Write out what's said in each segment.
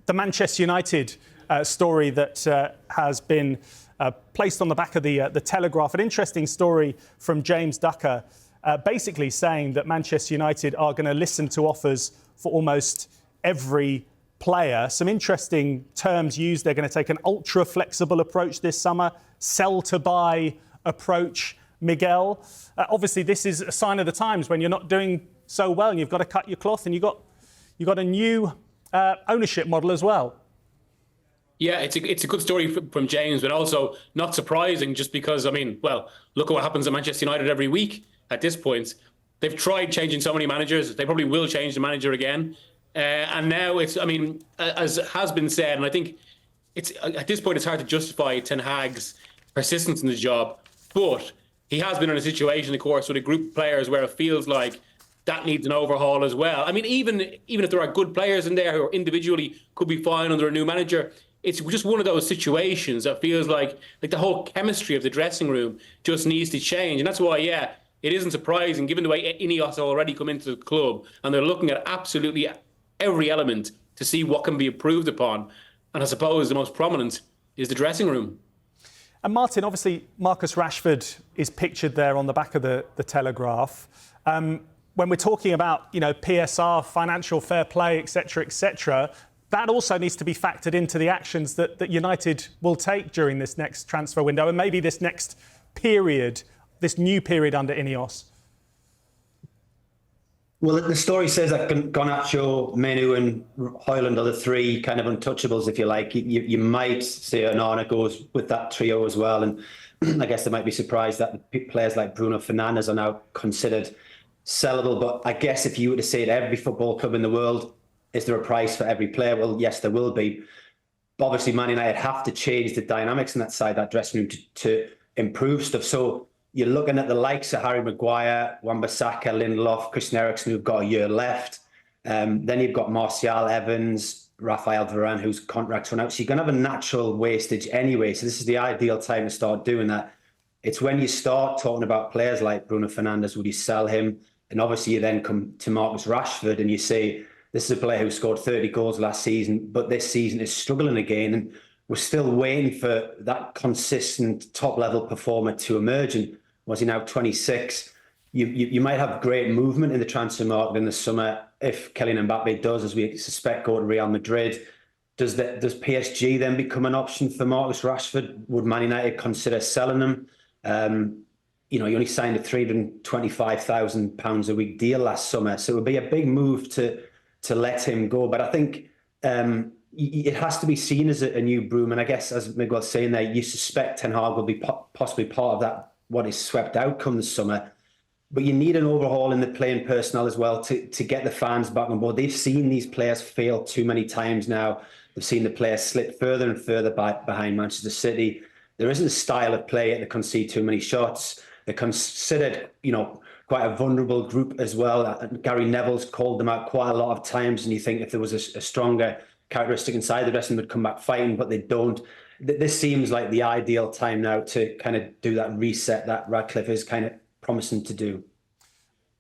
the Manchester United story that has been placed on the back of the Telegraph. An interesting story from James Ducker, basically saying that Manchester United are going to listen to offers for almost every player. Some interesting terms used. They're going to take an ultra-flexible approach this summer, sell-to-buy approach. Miguel, obviously this is a sign of the times when you're not doing so well and you've got to cut your cloth, and you've got a new ownership model as well. Yeah, it's a good story from James, but also not surprising, just because, I mean, well, look at what happens at Manchester United every week at this point. They've tried changing so many managers. They probably will change the manager again. And now it's, I mean, as has been said, and I think it's at this point it's hard to justify Ten Hag's persistence in the job, but he has been in a situation, of course, with a group of players where it feels like that needs an overhaul as well. I mean, even if there are good players in there who individually could be fine under a new manager, it's just one of those situations that feels like the whole chemistry of the dressing room just needs to change. And that's why, yeah, it isn't surprising, given the way Ineos already come into the club and they're looking at absolutely every element to see what can be improved upon. And I suppose the most prominent is the dressing room. And Martin, obviously, Marcus Rashford is pictured there on the back of the Telegraph. When we're talking about, PSR, financial fair play, etc., that also needs to be factored into the actions that United will take during this next transfer window and maybe this next period, this new period under Ineos. Well, the story says that Garnacho, Menu and Højlund are the three kind of untouchables, if you like. You might say Onana goes with that trio as well. And I guess they might be surprised that players like Bruno Fernandes are now considered sellable. But I guess if you were to say to every football club in the world, is there a price for every player? Well, yes, there will be. But obviously, Man United have to change the dynamics in that side, that dressing room, to improve stuff. So you're looking at the likes of Harry Maguire, Wan-Bissaka, Lindelof, Christian Eriksen, who've got a year left. Then you've got Martial, Evans, Rafael Varane, whose contracts run out. So you're going to have a natural wastage anyway. So this is the ideal time to start doing that. It's when you start talking about players like Bruno Fernandes, would you sell him? And obviously you then come to Marcus Rashford and you say, this is a player who scored 30 goals last season, but this season is struggling again. And we're still waiting for that consistent top-level performer to emerge. And was he now 26? You might have great movement in the transfer market in the summer if Kylian Mbappe does, as we suspect, go to Real Madrid. Does PSG then become an option for Marcus Rashford? Would Man United consider selling him? He only signed a £325,000 a week deal last summer, so it would be a big move to let him go. But I think it has to be seen as a new broom. And I guess, as Miguel's saying there, you suspect Ten Hag will be possibly part of that, what is swept out come this summer. But you need an overhaul in the playing personnel as well to get the fans back on board. They've seen these players fail too many times now. They've seen the players slip further and further behind Manchester City. There isn't a style of play that concede too many shots. They're considered, quite a vulnerable group as well. Gary Neville's called them out quite a lot of times, and you think if there was a stronger characteristic inside the dressing room, would come back fighting, but they don't. This seems like the ideal time now to kind of do that reset that Radcliffe is kind of promising to do.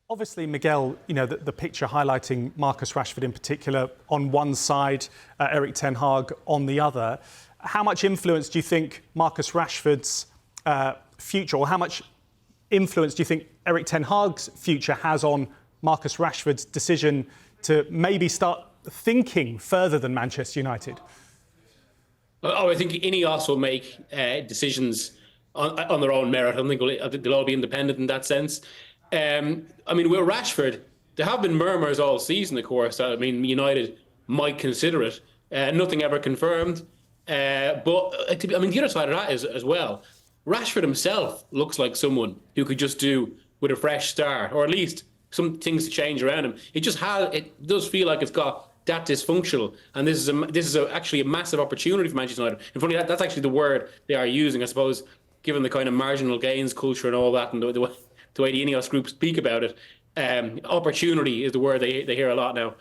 Obviously, Miguel, the picture highlighting Marcus Rashford in particular on one side, Erik Ten Hag on the other. How much influence do you think Marcus Rashford's future, or how much influence do you think Erik Ten Hag's future has on Marcus Rashford's decision to maybe start thinking further than Manchester United? Oh, I think Ineos will make decisions on their own merit. I don't think they'll all be independent in that sense. With Rashford, there have been murmurs all season, of course. United might consider it. Nothing ever confirmed. But the other side of that is as well, Rashford himself looks like someone who could just do with a fresh start, or at least some things to change around him. It does feel like it's got that dysfunctional, and this is actually a massive opportunity for Manchester United. And funny, that's actually the word they are using, I suppose, given the kind of marginal gains culture and all that, and the way the Ineos group speak about it. Opportunity is the word they hear a lot now.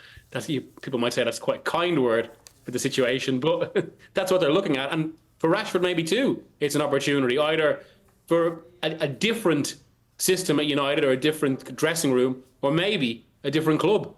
People might say that's quite a kind word for the situation, but that's what they're looking at. And for Rashford, maybe too, it's an opportunity either for a different system at United, or a different dressing room, or maybe a different club.